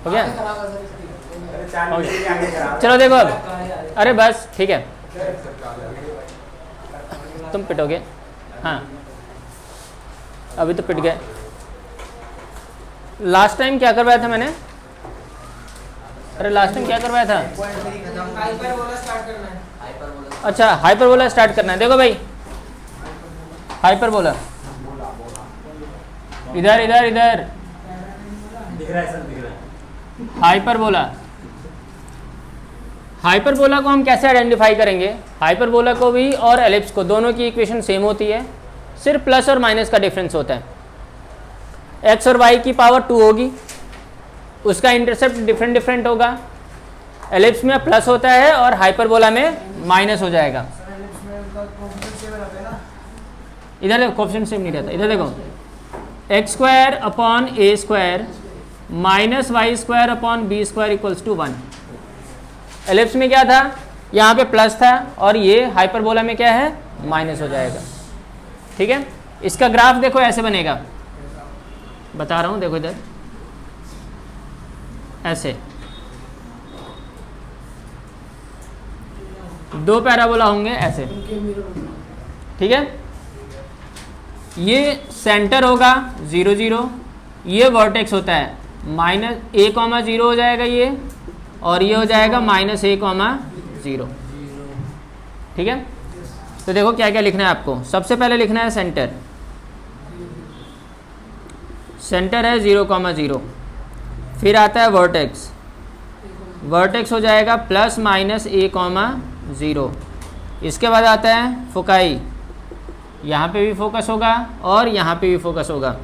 हो गया? हो गया। चलो देखो अब, अरे बस ठीक है, तुम पिटोगे। हाँ अभी तो पिट गए। लास्ट टाइम क्या करवाया था मैंने? अरे लास्ट टाइम क्या करवाया था? अच्छा हाइपरबोला स्टार्ट करना है। देखो भाई हाइपरबोला, इधर इधर इधर दिख रहा है सर, दिख रहा है। हाइपरबोला। हाइपरबोला को हम कैसे आइडेंटिफाई करेंगे? हाइपरबोला को भी और एलिप्स को, दोनों की इक्वेशन सेम होती है, सिर्फ प्लस और माइनस का डिफरेंस होता है। एक्स और वाई की पावर 2 होगी, उसका इंटरसेप्ट डिफरेंट डिफरेंट होगा। एलिप्स में प्लस होता है और हाइपरबोला में माइनस हो जाएगा। इधर देखो कोएफिशिएंट सेम नहीं रहता। इधर देखो X square upon A square minus Y square upon B square equals to 1। Ellipse में क्या था? यहाँ पे प्लस था और ये हाइपरबोला में क्या है? माइनस हो जाएगा। ठीक है, इसका ग्राफ देखो ऐसे बनेगा, बता रहा हूँ, देखो इधर ऐसे दो पैराबोला होंगे ऐसे। ठीक है, ये सेंटर होगा 0 0, ये वर्टेक्स होता है -a,0 हो जाएगा ये, और ये हो जाएगा -a,0। ठीक है, तो देखो क्या क्या लिखना है आपको। सबसे पहले लिखना है सेंटर, सेंटर है 0 0। फिर आता है वर्टेक्स, वर्टेक्स हो जाएगा +-a,0। इसके बाद आता है फोकाई, यहाँ पे भी फोकस होगा और यहाँ पे भी फोकस होगा,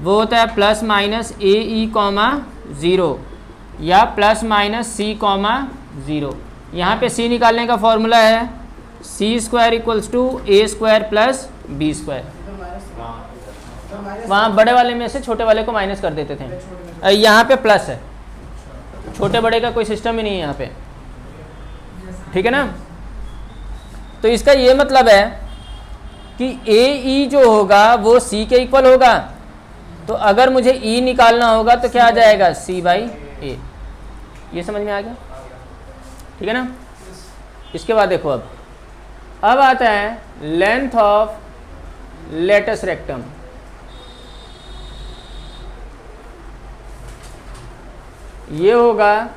वो होता है +-ae,0 या +-c,0। यहाँ पे c निकालने का फॉर्मूला है c² = a² + b²। वहाँ बड़े वाले में से छोटे वाले को माइनस कर देते थे, यहाँ पे प्लस है, छोटे बड़े का कोई सिस्टम ही नहीं है यहाँ पे। ठीक है ना, तो इसका ये मतलब है कि AE जो होगा वो C के इक्वल होगा। तो अगर मुझे E निकालना होगा तो क्या आ जाएगा? C/A। ये समझ में आ गया? ठीक है ना। इसके बाद देखो अब आता है लेंथ ऑफ लेटस रेक्टम। ये होगा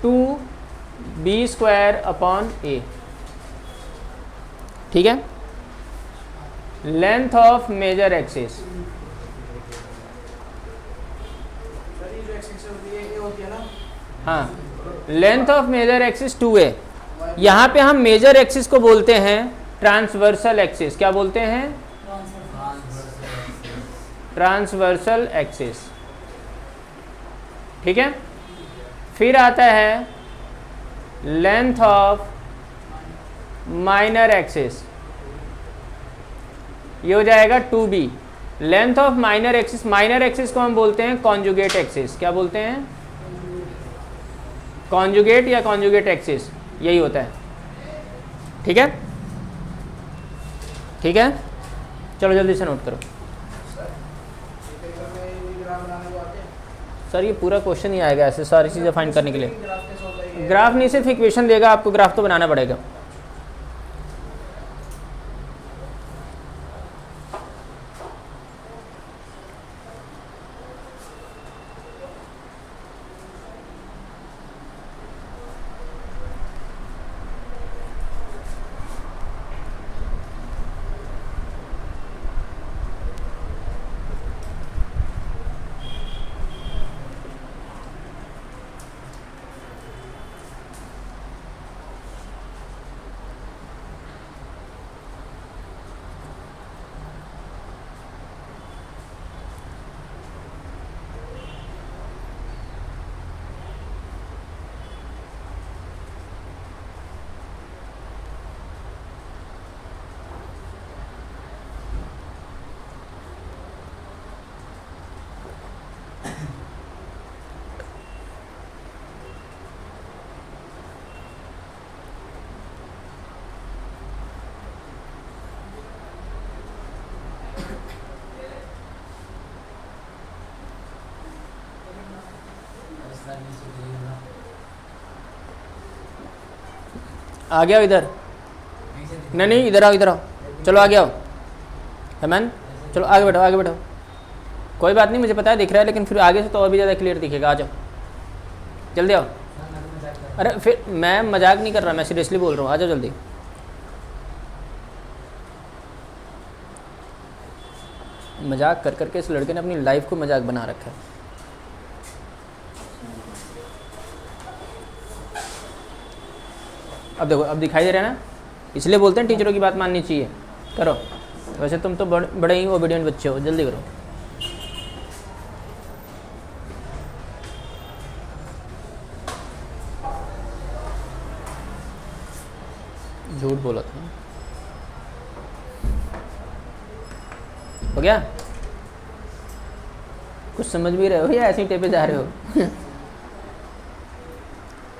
2b² A। ठीक है, लेंथ ऑफ मेजर एक्सिस, हाँ length of major axis 2a। यहाँ पे हम मेजर एक्सिस को बोलते हैं ट्रांसवर्सल एक्सिस। क्या बोलते हैं? Transversal axis. ठीक है, फिर आता है लेंथ ऑफ माइनर एक्सिस, ये हो जाएगा 2b। Length of minor axis, minor axis को हम बोलते हैं कॉन्जुगेट एक्सिस। क्या बोलते हैं? कॉन्जुगेट या कॉन्जुगेट एक्सिस, यही होता है। ठीक है, ठीक है, चलो जल्दी से नोट करो। सर ये पूरा क्वेश्चन ही आएगा ऐसे सारी चीज़ें फाइंड करने के लिए। ग्राफ नहीं, सिर्फ इक्वेशन देगा, आपको ग्राफ तो बनाना पड़ेगा। आ गया इधर, नहीं नहीं इधर आओ, इधर आओ, चलो आगे आओ हेमन, चलो आगे बैठो, आगे बैठो, कोई बात नहीं, मुझे पता है दिख रहा है, लेकिन फिर आगे से तो और भी ज़्यादा क्लियर दिखेगा। आ जाओ जल्दी आओ। अरे फिर मैं मजाक नहीं कर रहा, मैं सीरियसली बोल रहा हूँ, आ जाओ जल्दी। मजाक कर करके इस लड़के ने अपनी लाइफ को मजाक बना रखा है। अब देखो, अब दिखाई दे रहा है ना, इसलिए बोलते हैं टीचरों की बात माननी चाहिए। करो, वैसे तुम तो बड़े ही ओबीडियंट बच्चे हो, जल्दी करो। झूठ बोला था, हो गया? कुछ समझ भी रहे हो या ऐसे ही टेपे जा रहे हो?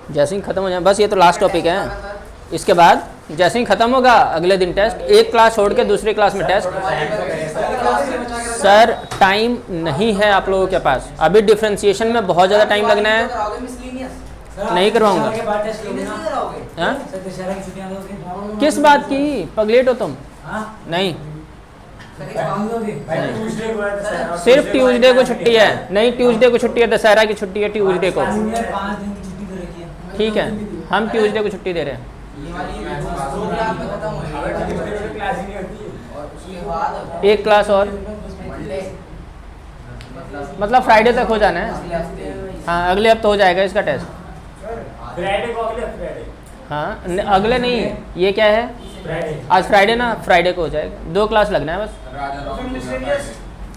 जैसे ही ख़त्म हो जाए, बस ये तो लास्ट टॉपिक है, इसके बाद जैसे ही ख़त्म होगा अगले दिन टेस्ट, एक क्लास छोड़ के दूसरी क्लास में टेस्ट। सर टाइम नहीं है आप लोगों के पास, अभी डिफ्रेंशिएशन में बहुत ज़्यादा टाइम लगना है, नहीं करवाऊंगा। किस बात की पगलेट हो तुम? नहीं, सिर्फ ट्यूसडे को छुट्टी है, नहीं ट्यूसडे को छुट्टी है, दशहरा की छुट्टी है ट्यूसडे को। ठीक है, हम ट्यूसडे को छुट्टी दे रहे हैं। एक क्लास और, मतलब फ्राइडे तक हो जाना है। हाँ अगले हफ्ते हो जाएगा इसका टेस्ट। हाँ अगले नहीं, ये क्या है आज फ्राइडे ना, फ्राइडे को हो जाएगा, 2 क्लास लगना है बस।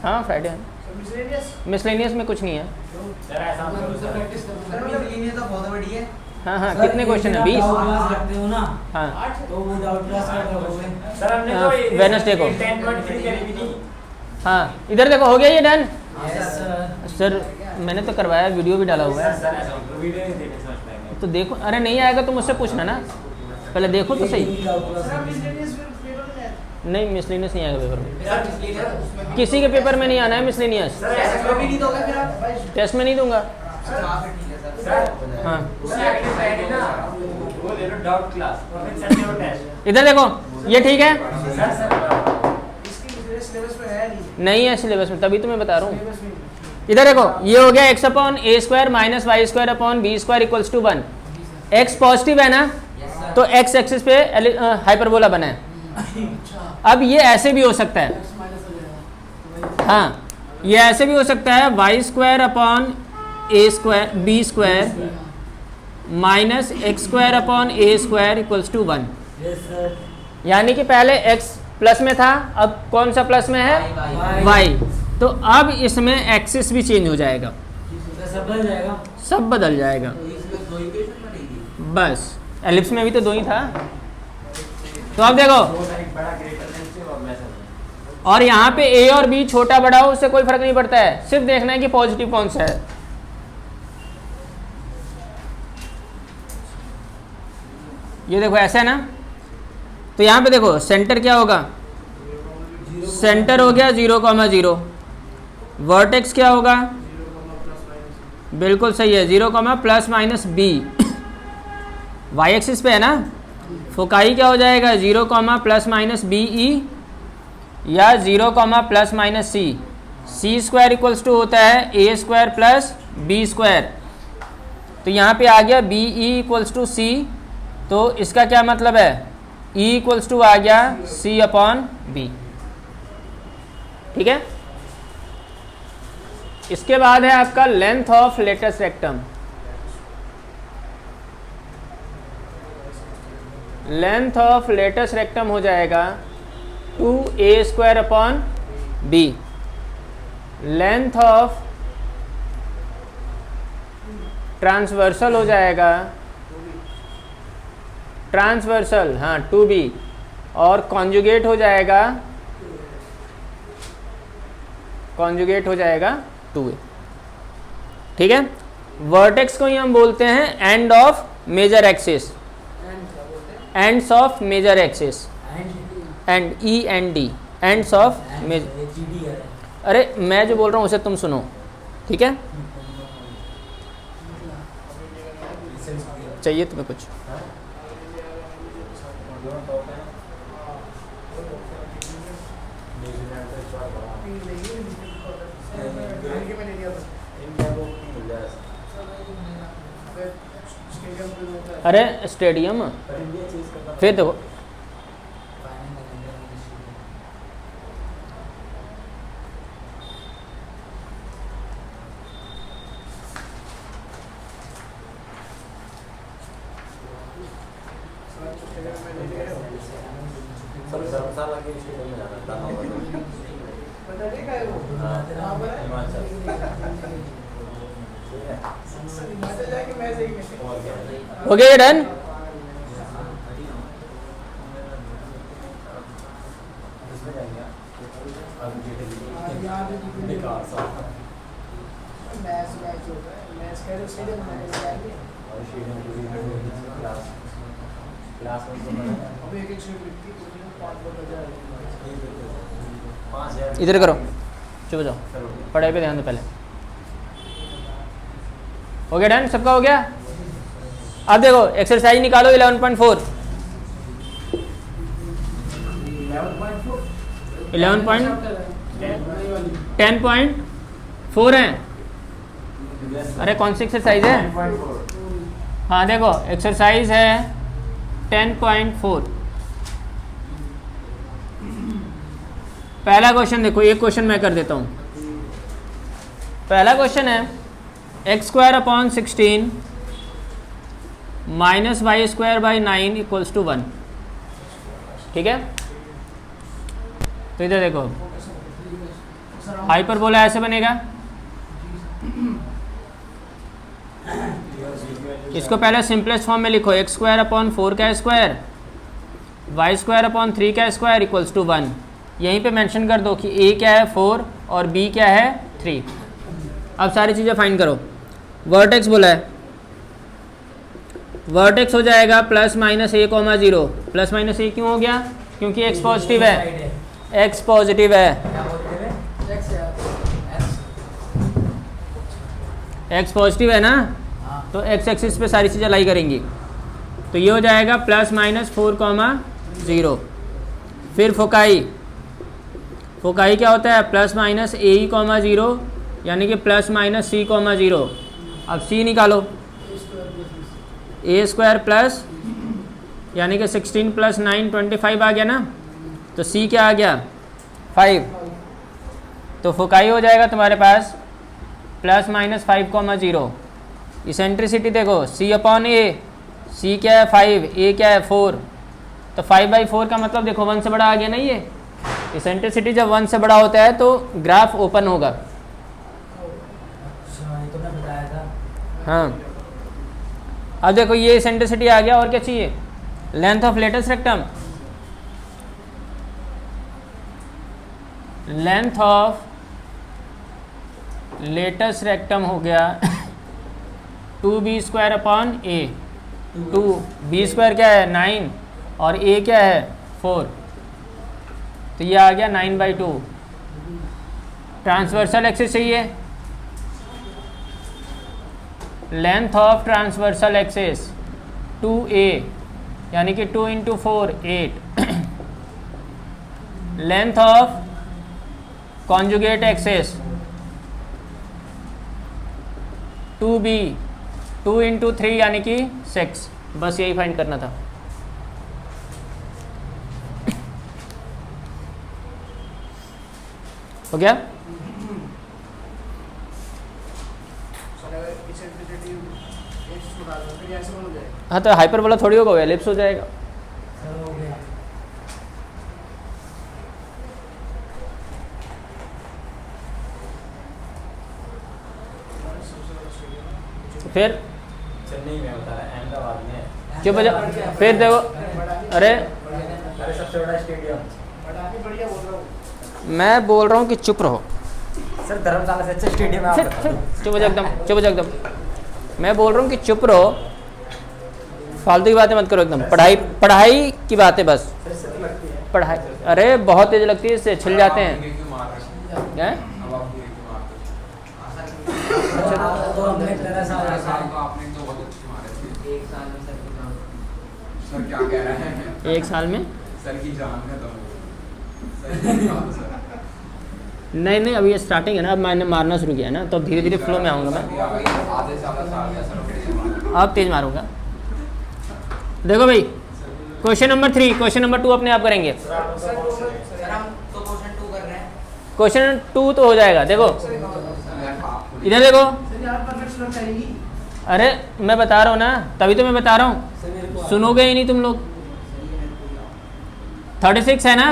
हाँ फ्राइडे है, मिसलेनियस में कुछ नहीं है। हाँ हाँ कितने क्वेश्चन है? 20। हाँ वेडनेसडे को। हाँ इधर देखो, हो गया ये डन? सर मैंने तो करवाया, वीडियो भी डाला हुआ है, तो देखो। अरे नहीं आएगा तो मुझसे पूछना ना, पहले देखो तो सही। नहीं मिसलेनियस नहीं आएगा पेपर में, किसी के पेपर में नहीं आना है मिसलेनियस। टेस्ट में नहीं दूंगा। हाँ इधर देखो, ये ठीक है? नहीं है सिलेबस में, तभी तो मैं बता रहा हूँ। इधर देखो, ये हो गया x/a² - y² / b² = 1। x positive है ना, तो x एक्सिस पे हाइपरबोला बना है। अब ये ऐसे भी हो सकता है, हाँ ये ऐसे भी हो सकता है, y² / a² b² - x² / a² = 1। यानी कि पहले x प्लस में था, अब कौन सा प्लस में है? y। तो अब इसमें एक्सिस भी चेंज हो जाएगा, सब बदल जाएगा। बस एलिप्स में भी तो 2 ही था। तो अब देखो, और यहाँ पे a और b छोटा बड़ा हो उससे कोई फर्क नहीं पड़ता है, सिर्फ देखना है कि पॉजिटिव कौन सा है। ये देखो ऐसा है ना, तो यहाँ पे देखो सेंटर क्या होगा? सेंटर हो गया 0,0। वर्टेक्स क्या होगा? बिल्कुल सही है, 0, ± b। वाई एक्सिस पे है ना, फोकाई क्या हो जाएगा? 0, ± be या 0, ± c। c² = होता है a² + b²। तो यहाँ पे आ गया be = c, तो इसका क्या मतलब है? e = आ गया c/b। ठीक है, इसके बाद है आपका length of latus rectum. Length of latus rectum हो जाएगा 2a² / b। Length of transversal हो जाएगा, ट्रांसवर्सल हाँ 2b, और कॉन्जुगेट हो जाएगा, कॉन्जुगेट हो जाएगा 2a। ठीक है, वर्टेक्स को ही हम बोलते हैं end of major axis, ends of major axis, end E end D, ends of major. अरे मैं जो बोल रहा हूँ उसे तुम सुनो, ठीक है? चाहिए तुम्हें कुछ? अरे स्टेडियम फिर देखो हो गया ये डन? इधर करो, चुप जाओ, पढ़ाई पे ध्यान दो पहले। हो गया डन? सबका हो गया? अब देखो एक्सरसाइज निकालो 11.4 10.4 है। अरे कौन सी एक्सरसाइज है? हाँ देखो एक्सरसाइज है 10.4। पहला क्वेश्चन देखो, एक क्वेश्चन मैं कर देता हूँ। पहला क्वेश्चन है x² / 16 - y² / 9 = 1। ठीक है, तो इधर देखो हाइपरबोला ऐसे बनेगा। इसको पहले सिंपलेस्ट फॉर्म में लिखो, x² / 4 का स्क्वायर y² / 3 का स्क्वायर = 1। यहीं पे मेंशन कर दो कि a क्या है 4 और b क्या है 3। अब सारी चीज़ें फाइंड करो। वर्टेक्स बोला है, वर्टेक्स हो जाएगा +- a, 0। +- a क्यों हो गया? क्योंकि x पॉजिटिव है, x पॉजिटिव है, x पॉजिटिव है ना, तो x एक्सिस पे सारी चीज़ें लाई करेंगी। तो ये हो जाएगा +- 4, 0। फिर फोकाई, फोकाई क्या होता है? +- a, 0 यानी कि +- c, 0। अब c निकालो, a² प्लस यानी कि 16 + 9 25 आ गया ना, तो c क्या आ गया 5। तो फोकाई हो जाएगा तुम्हारे पास +- 5, 0। इसेंट्रिसिटी देखो c/a, c क्या है 5, a क्या है 4, तो 5/4 का मतलब देखो 1 से बड़ा आ गया ना। ये इसेंट्रिसिटी जब 1 से बड़ा होता है तो ग्राफ ओपन होगा। हाँ, अब देखो ये इसेंट्रिसिटी आ गया, और क्या चाहिए? Length of latus rectum, length of latus rectum हो गया 2b² / a। 2b² क्या है 9 और a क्या है 4, तो ये आ गया 9/2। ट्रांसवर्सल एक्सिस चाहिए, length of transversal axis 2a यानी कि 2 × 4 8। Length of conjugate axis 2b 2 × 3 यानी कि 6। बस यही फाइंड करना था। हो गया? हाँ, तो हाइपरबोला थोड़ी होगा, एलिप्स हो जाएगा। फिर चेन्नई में होता है, अहमदाबाद में। क्यों बजा? फिर देखो, अरे सबसे बड़ा स्टेडियम। मैं बोल रहा हूँ कि चुप रहो। सर धर्मशाला से अच्छा स्टेडियम है। फिर चुप हो जा एकदम, चुप हो जा एकदम। मैं बोल रहा हूँ कि चुप रहो, फालतू की बातें मत करो एकदम। पढ़ाई की बातें बस। पढ़ाई, अरे बहुत तेज लगती है, इससे छिल जाते हैं। क्या? सर क्या कह रहे हैं? 1 साल में सर की जान खत्म हो गई। सर नहीं नहीं, अभी ये स्टार्टिंग है ना, अब मैंने मारना शुरू किया है ना, तो अब धीरे धीरे फ्लो में आऊँगा मैं। आधे से ज़्यादा साल का सर अब तेज मारूंगा। देखो भाई, क्वेश्चन नंबर 3, क्वेश्चन नंबर 2 अपने आप करेंगे। सर हम तो क्वेश्चन 2 कर रहे हैं। क्वेश्चन 2 तो हो जाएगा। देखो इधर देखो, अरे मैं बता रहा हूँ ना, तभी तो मैं बता रहा हूँ, सुनोगे ही नहीं तुम लोग। 36 है ना,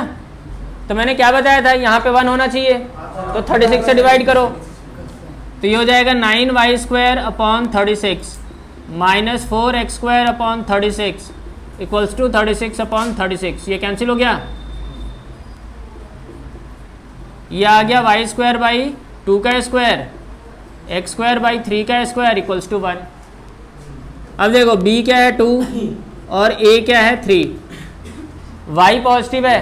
तो मैंने क्या बताया था, यहाँ पे 1 होना चाहिए, तो 36 से डिवाइड करो, तो ये हो जाएगा 9y² upon 36 minus 4x² upon 36 equals to 36 upon 36। ये कैंसिल हो गया, ये आ गया y² बाई 2 का स्क्वायर, x² बाई 3 का स्क्वायर इक्वल्स टू 1। अब देखो b क्या है 2 और a क्या है 3, y पॉजिटिव है,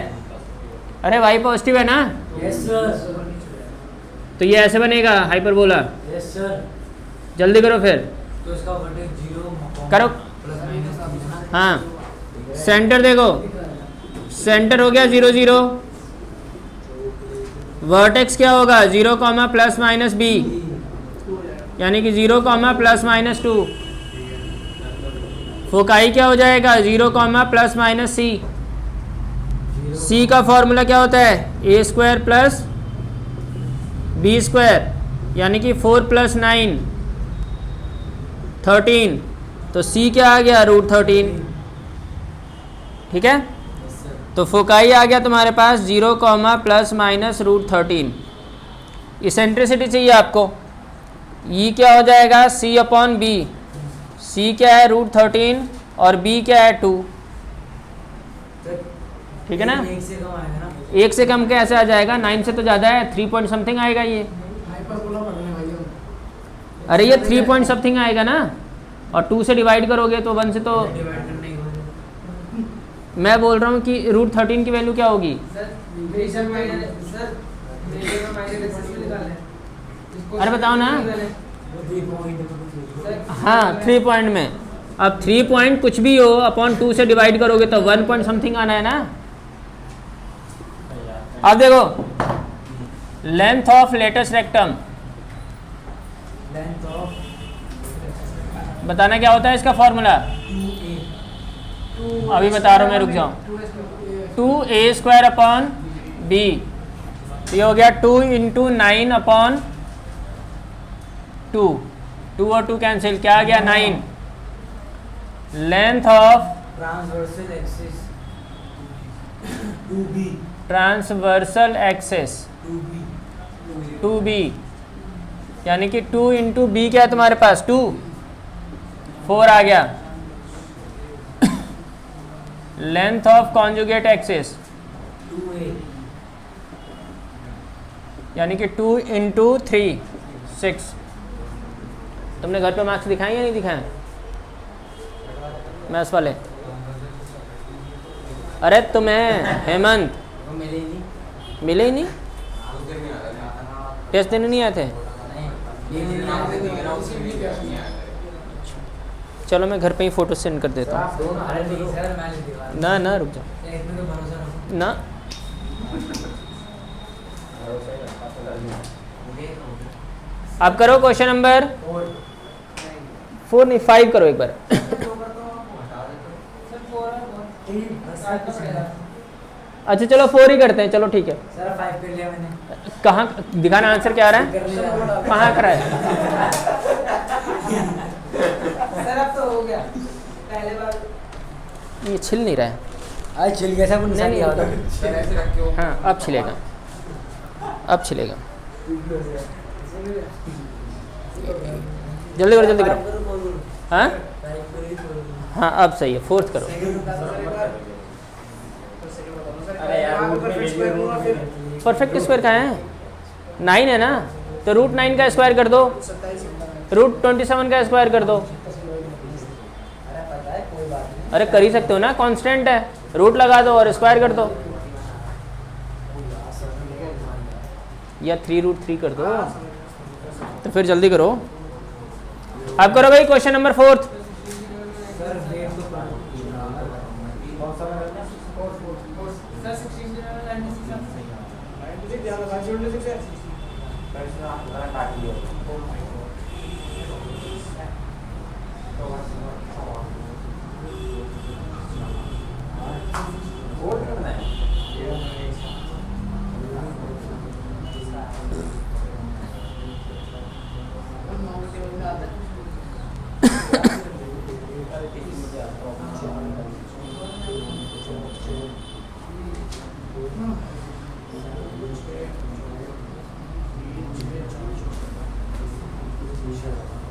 अरे y पॉजिटिव है ना, यस सर। तो ये ऐसे बनेगा हाइपरबोला। Yes sir. जल्दी करो फिर, तो इसका वर्टेक्स 0 करो। Plus minus. हाँ सेंटर देखो, सेंटर हो गया 0 0, वर्टेक्स क्या होगा 0 कॉमा प्लस माइनस b, यानी कि 0 कॉमा प्लस माइनस 2। फोकाई क्या हो जाएगा 0 comma plus minus c। c का फॉर्मूला क्या होता है a² प्लस b², यानी कि 4 + 9 13, तो c क्या आ गया √13। ठीक है, तो फोकाई आ गया तुम्हारे पास 0 कॉमा प्लस माइनस √13। इसेंट्रिसिटी चाहिए आपको, ये क्या हो जाएगा c अपॉन b, c क्या है √13 और b क्या है 2। ठीक है ना, 1 से कम आएगा ना। 1 से कम कैसे आ जाएगा, 9 से तो ज़्यादा है, 3 पॉइंट समथिंग आएगा ये। अरे ये 3 पॉइंट समथिंग आएगा ना, और 2 से डिवाइड करोगे तो 1 से तो, डिवाइड करने की वजह मैं बोल रहा हूँ कि √13 की वैल्यू क्या होगी। अरे बताओ ना, हाँ 3 पॉइंट में, अब 3 पॉइंट कुछ भी हो अपॉन 2 से डिवाइड करोगे तो 1 पॉइंट समथिंग आना है ना। अब देखो length of latus rectum, length of बताना क्या होता है इसका फॉर्मूला, 2a। अभी बता रहा हूँ मैं, रुक जाओ। 2a² अपॉन b, ये हो गया 2 × 9 अपॉन 2, 2 और 2 कैंसिल, क्या आ गया 9। Length of transversal axis 2b। Transversal axis 2b 2b, यानी कि 2 × b क्या है तुम्हारे पास 2, 4 आ गया। Length of conjugate axis 2a यानी कि 2 × 3 6। तुमने घर पे मार्क्स दिखाए या नहीं दिखाए मैथ्स वाले। अरे तुम्हें हेमंत वो मिले ही नहीं। मिले ही नहीं, टेस्ट देने नहीं आए थे। चलो मैं घर पे ही फ़ोटो सेंड कर देता हूँ। अरे नहीं सर, मैं नहीं दीवार ना ना रुक जाओ इसमें तो भरोसा रखो। ना, आप करो क्वेश्चन नंबर 4 नहीं 5 करो एक बार। अच्छा चलो 4 ही करते हैं, चलो ठीक है। सर 5 कर लिया मैंने। कहाँ दिखाना आंसर क्या आ रहा है, कर लिया। कहाँ करा है। सर अब तो हो गया, पहले बार ये छिल नहीं रहा है। आज चिल गया सब निशान नहीं, किया होता। ऐसे रख के वो हाँ अब छिलेगा, अब छिलेगा। जल्दी करो जल्दी करो। हाँ हाँ अब सही है, 4th करो। अरे यार परफेक्ट स्क्वायर कहाँ है, 9 है ना, तो √9 का स्क्वायर कर दो, √27 का स्क्वायर कर दो। अरे कर ही सकते हो ना, कांस्टेंट है, रूट लगा दो और स्क्वायर कर दो, या 3√3 कर दो। तो फिर जल्दी करो, अब करो भाई क्वेश्चन नंबर 4।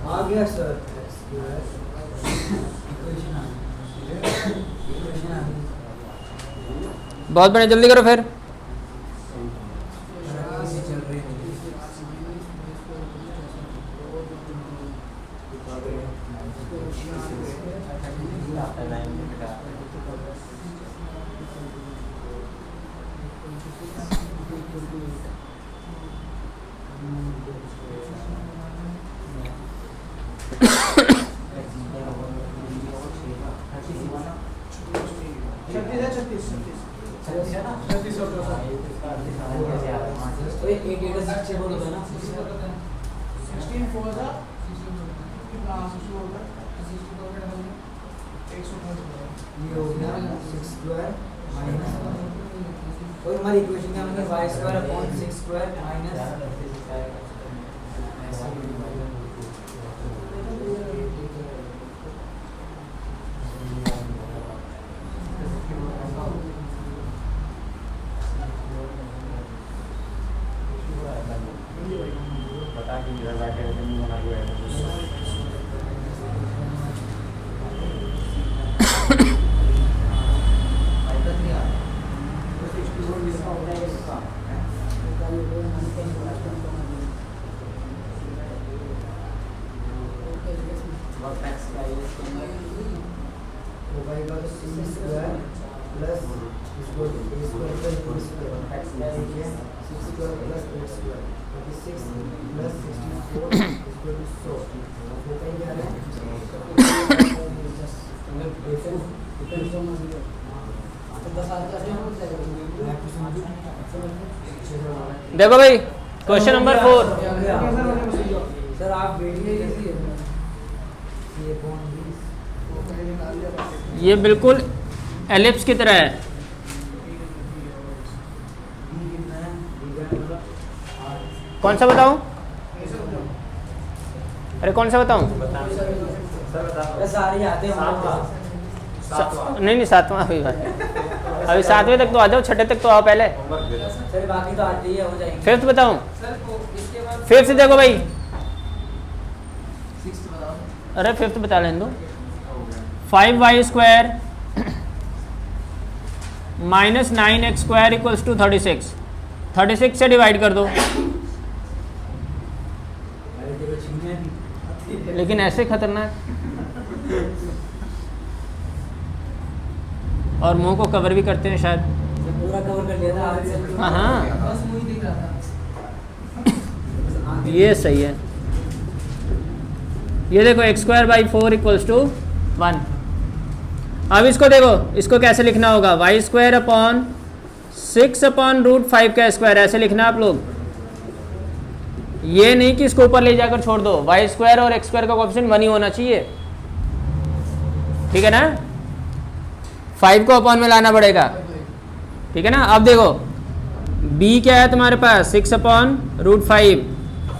आ गया सर। बहुत बढ़िया, जल्दी करो फिर। ये हो गया 6 स्क्वायर माइनस, और हमारी इक्वेशन क्या बनेगी, y square upon 6 square minus बता कि इधर बैठे हुए नहीं बना हुआ है। देखो भाई, क्वेश्चन नंबर 4। सर आप बैठिए, ये बिल्कुल एलिप्स की तरह है। कौन सा बताऊं? अरे कौन सा बताऊं? सारे आते हैं नहीं नहीं, सातवां अभी बात। अभी 7वें तक तो आ जाओ, 6ठे तक तो आओ पहले। सर बाकी तो आते ही हो जाएंगे। 5th बताऊं? सर को इसके बाद 5th देखो भाई, 6 बताओ। अरे 5th बता लें दो। 5y square minus 9x square equals to 36। 36 से डिवाइड कर दो, लेकिन ऐसे खतरनाक, और मुंह को कवर भी करते हैं शायद। पूरा कवर कर लिया था आज से। हाँ हाँ, बस मुझे दिख रहा था। ये सही है। ये देखो x square by 4 equals to 1। अब इसको देखो, इसको कैसे लिखना होगा, y square upon 6 upon root 5 का स्क्वायर, ऐसे लिखना आप लोग। ये नहीं कि इसको ऊपर ले जाकर छोड़ दो, y स्क्वायर और x स्क्वायर का कोएफिशिएंट 1 ही होना चाहिए, ठीक है ना। 5 को अपॉन में लाना पड़ेगा, ठीक है ना। अब देखो b क्या है तुम्हारे पास, 6 अपॉन रूट 5,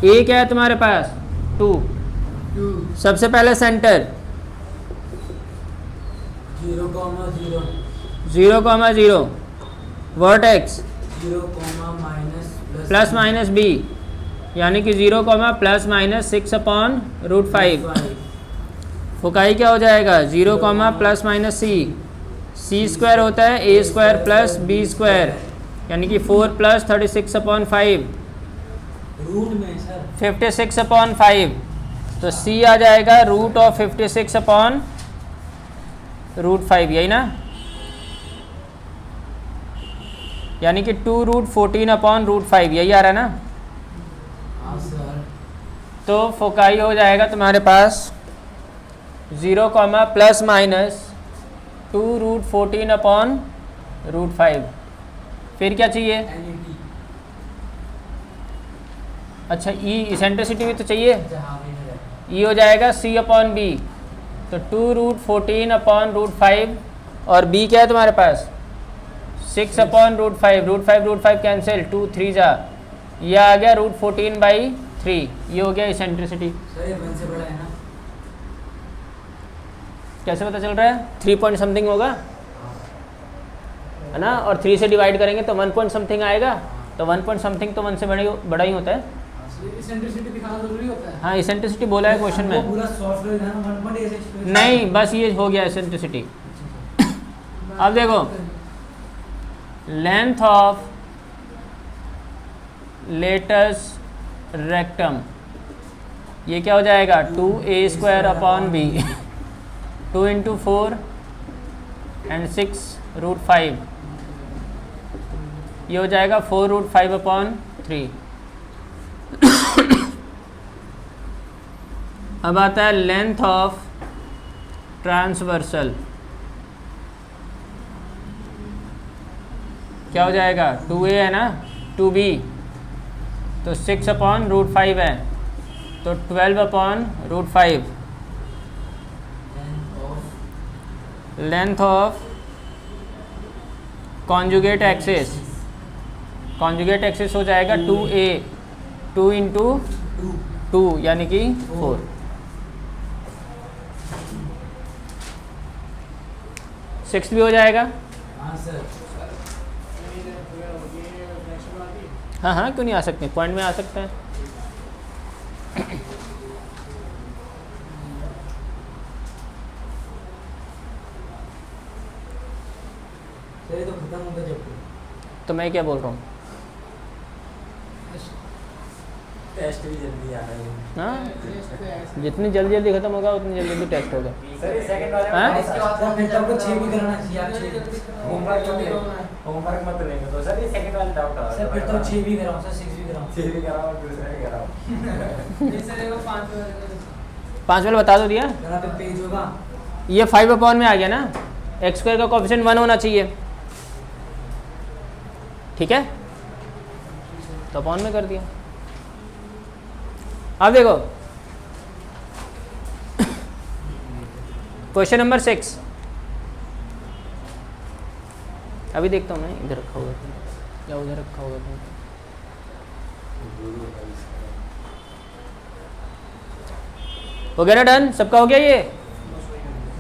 a क्या है तुम्हारे पास 2। सबसे पहले centre 0,0, vertex 0, minus plus minus b, यानी कि 0, plus minus 6 upon root 5। Foci क्या हो जाएगा, 0, प्लस माइनस c स्क्वायर होता है a square plus b square, यानी कि 4 प्लस 36 अपॉन 5, रूट में सर 56 अपॉन 5। तो c आ जाएगा रूट ऑफ 56 अपॉन रूट 5, यही ना, यानी कि 2 रूट 14 अपॉन रूट 5, यही आ रहा है ना। हाँ सर। तो फोकाई हो जाएगा तुम्हारे पास 0, plus minus 2 root 14 upon root 5। फिर क्या चाहिए, अच्छा ई इसेंट्रिसिटी भी तो चाहिए, ई हो जाएगा c अपॉन बी। तो 2 रूट 14 अपॉन रूट 5, और b क्या है तुम्हारे पास 6 अपॉन रूट 5, रूट 5 कैंसिल, 2 3 जा, यह आ गया रूट 14 बाई 3, ये हो गया इसेंट्रिसिटी। सर ये 1 से बड़ा है ना? कैसे पता चल रहा है? 3 पॉइंट समथिंग होगा, है ना, और 3 से डिवाइड करेंगे तो 1 पॉइंट समथिंग आएगा, तो 1 पॉइंट समथिंग तो 1 से बड़ा ही होता है। इसेंट्रिसिटी दिखाना जरूरी होता है। हाँ, इसेंट्रिसिटी बोला है क्वेश्चन वो में। पूरा सॉफ्टवेयर है ना 1.86 नहीं, बस ये हो गया इसेंट्रिसिटी। अब देखो, लेंथ ऑफ लेटस रेक्टम, ये क्या हो जाएगा? 2a² अपॉन b, 2 × 4 एंड 6√5, ये हो जाएगा 4√5 अपॉन 3। अब आता है लेंथ ऑफ ट्रांसवर्सल, क्या हो जाएगा? 2a है ना, 2b, तो 6/√5 है, तो 12/√5। Length of conjugate axis, conjugate axis हो जाएगा 2a, 2 × 2 यानी कि 4। सिक्स भी हो जाएगा। हाँ सर। हाँ हाँ, क्यों नहीं आ सकते, पॉइंट में आ सकते हैं। सर ये तो खत्म हो गया जब तो मैं क्या बोल रहा हूँ? टेस्ट भी जल्दी आ रहा है। हाँ, जितनी जल्दी जल्दी खत्म होगा उतनी जल्दी जल्दी टेस्ट होगा। सर ये सेकंड वाले में हाँ? सर फिर तो आपको 6 भी कराना चाहिए, आप 6। होमवर्क मत लेंगे तो सर ये सेकंड वाले डाउट आ सर फिर तो 6 भी कराओ सर, 6 भी कराओ। 6 भी कराओ और दूसरा भी कराओ। जैसे देखो 5 पाँच वाला बता दो दिया। यहाँ पे पेज होगा, ये 5 अपॉन में आ गया ना, x² का कोएफिशिएंट 1 होना चाहिए, ठीक है, तो अपॉन में कर दिया। अब देखो क्वेश्चन नंबर 6, अभी देखता हूँ मैं, इधर रखा होगा या उधर रखा होगा कहीं। हो गया ना डन, सबका हो गया ये?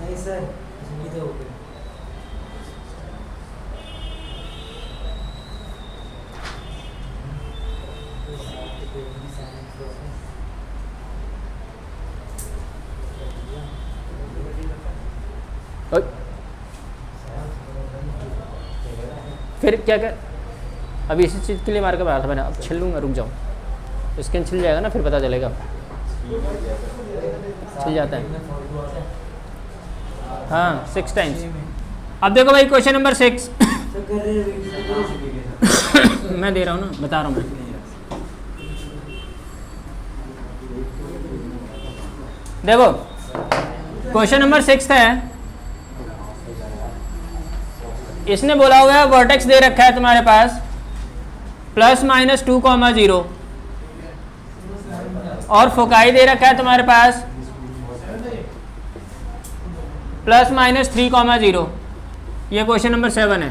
नहीं सर ये तो हो गया। ओए, फिर क्या कर, अभी इसी चीज़ के लिए मार कर मारा था मैंने, अब छिल लूँगा, रुक जाओ, स्किन छिल जाएगा ना, फिर पता चलेगा, छिल जाता है। हाँ 6 टाइम्स। अब देखो भाई क्वेश्चन नंबर 6 सर कर रहे हैं मैं दे रहा हूँ ना, बता रहा हूँ मैं। देखो क्वेश्चन नंबर 6 है, इसने बोला हुआ है वर्टेक्स दे रखा है तुम्हारे पास ±2,0 और फोकाई दे रखा है तुम्हारे पास ±3,0। ये क्वेश्चन नंबर 7 है।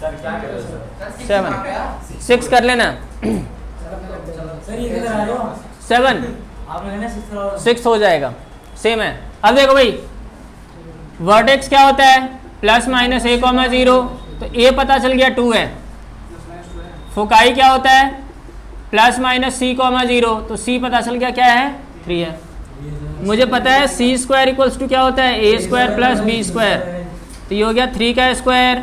सर क्या कर रहे हो सर? 6 कर लेना। सर ये किधर आ रहे हो? 7 आप लोग ना 6 कराओ। 6 हो जाएगा, सेम है। अब देखो भाई वर्टेक्स क्या होता है, ±a,0, तो a पता चल गया 2 है। फोकाई क्या होता है, ±c,0, तो c पता चल गया क्या है, 3 है। मुझे पता है c² इक्वल्स टू क्या होता है, a² + b², तो ये हो गया 3 का स्क्वायर,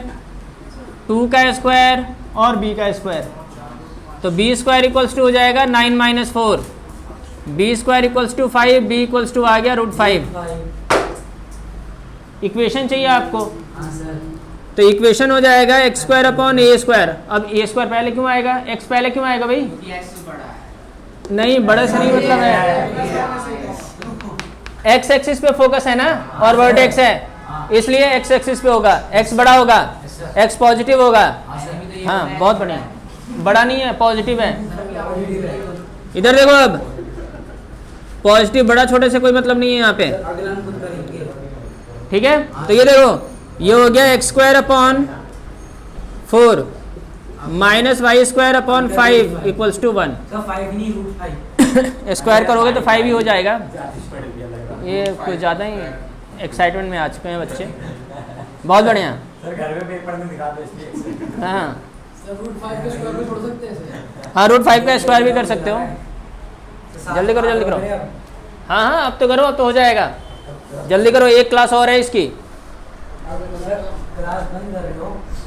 2 का स्क्वायर और b का स्क्वायर, तो b² इक्वल्स टू हो जाएगा 9 - 4, b² equals to 5, b equals to आ गया √5। इक्वेशन चाहिए आपको, हाँ सर। तो इक्वेशन हो जाएगा x² अपॉन a²। अब a² पहले क्यों आएगा, x पहले क्यों आएगा भाई? नहीं, बड़े से नहीं मतलब है, x एक्सिस पे फोकस है ना और वर्टेक्स है, इसलिए x एक्सिस पे होगा, x बड़ा होगा, x पॉजिटिव होगा। हाँ बहुत बढ़िया, बड़ा नहीं है, पॉजिटिव है। इधर देखो, अब पॉजिटिव बड़ा छोटे से कोई मतलब नहीं है यहाँ पे, अगला हम खुद करेंगे। ठीक है। तो ये देखो, ये हो गया x² upon 4 -y² upon 5 equals to 1। Sir 5 नहीं √5। स्क्वायर करोगे तो 5 ही हो जाएगा। जातिश पढ़ लिया लग रहा है। ये कुछ ज़्यादा ही एक्साइटमेंट में आ चुके हैं बच्चे। बहुत बढ़िया। सर घर में पेपर में दिखा दो इसलिए। हाँ सर रूट 5 के स्क्वायर भी छोड़ सकते हैं सर? हाँ, रूट 5 का स्क्वायर भी कर सकते हो। जल्दी करो, जल्दी करो। हाँ हाँ, अब तो करो, अब तो हो जाएगा। जल्दी करो, एक क्लास और है इसकी। क्लास बंद कर